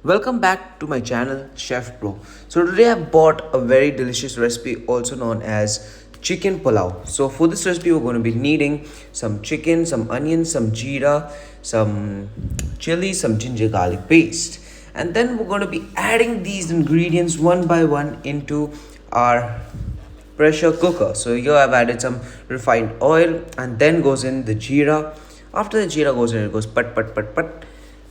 Welcome back to my channel Chef Pro. So today I've bought a very delicious recipe also known as chicken pulao. So for this recipe we're going to be needing some chicken, some onions, some jeera, some chili, some ginger garlic paste. And then we're going to be adding these ingredients one by one into our pressure cooker. So here I've added some refined oil and then goes in the jeera. After the jeera goes in, it goes pat,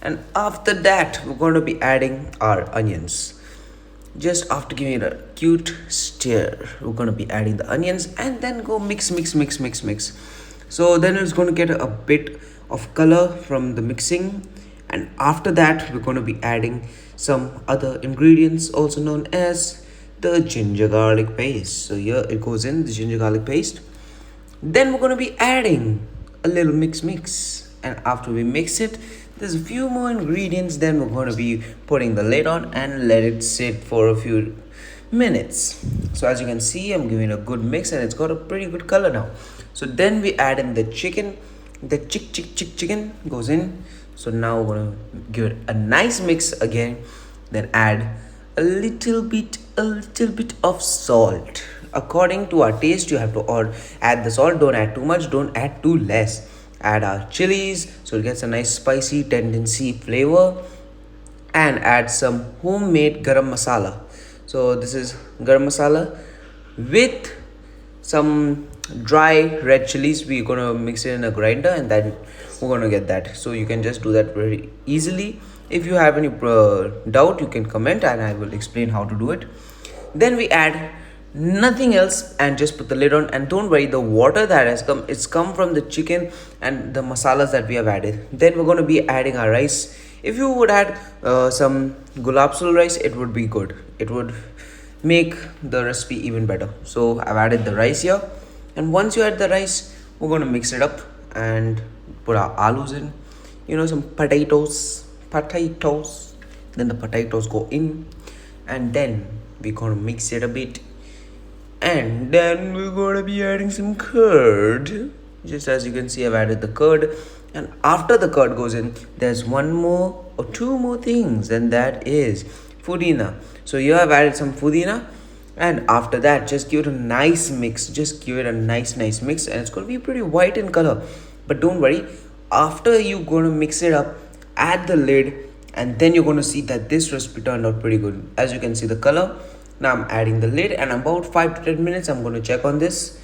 and after that we're going to be adding our onions. Just after giving it a cute stir, we're going to be adding the onions and then go mix. So then it's going to get a bit of color from the mixing, and after that we're going to be adding some other ingredients also known as the ginger garlic paste. So here it goes in the ginger garlic paste. Then we're going to be adding a little mix, and after we mix it, there's a few more ingredients. Then we're going to be putting the lid on and let it sit for a few minutes. So as you can see, I'm giving a good mix and it's got a pretty good color now. So then we add in the chicken. The chicken goes in. So now we're going to give it a nice mix again. Then add a little bit of salt. According to our taste, you have to add the salt. Don't add too much, don't add too less. Add our chilies so it gets a nice spicy tendency flavor, and add some homemade garam masala. So this is garam masala with some dry red chilies. We're gonna mix it in a grinder and then we're gonna get that. So you can just do that very easily. If you have any doubt, you can comment and I will explain how to do it. Then we add nothing else and just put the lid on, and don't worry, the water that has come, it's come from the chicken and the masalas that we have added. Then we're going to be adding our rice. If you would add some gulabsul rice, it would be good. It would make the recipe even better. So I've added the rice here, and once you add the rice, we're going to mix it up and put our alus in, some potatoes. Then the potatoes go in, and then we're going to mix it a bit, and then we're going to be adding some curd. Just as you can see, I've added the curd, and after the curd goes in, there's one more or two more things, and that is pudina. So here I've added some pudina, and after that just give it a nice mix. Just give it a nice mix, and it's going to be pretty white in color. But don't worry, after you're going to mix it up, add the lid, and then you're going to see that this recipe turned out pretty good. As you can see the color. Now I'm adding the lid, and about 5 to 10 minutes I'm going to check on this,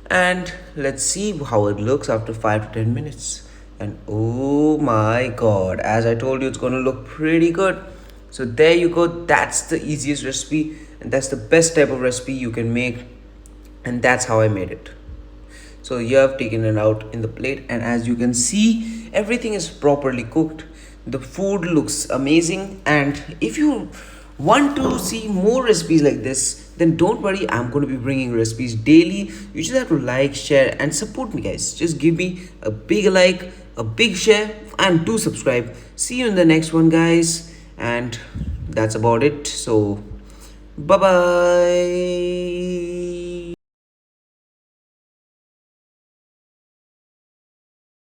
and let's see how it looks after 5 to 10 minutes. And oh my god, as I told you, it's going to look pretty good. So there you go. That's the easiest recipe, and that's the best type of recipe you can make, and that's how I made it. So you have taken it out in the plate, and as you can see, everything is properly cooked. The food looks amazing, and if you want to see more recipes like this, then don't worry, I'm going to be bringing recipes daily. You just have to like, share and support me, guys. Just give me a big like, a big share, and do subscribe. See you in the next one, guys, and that's about it. So bye bye.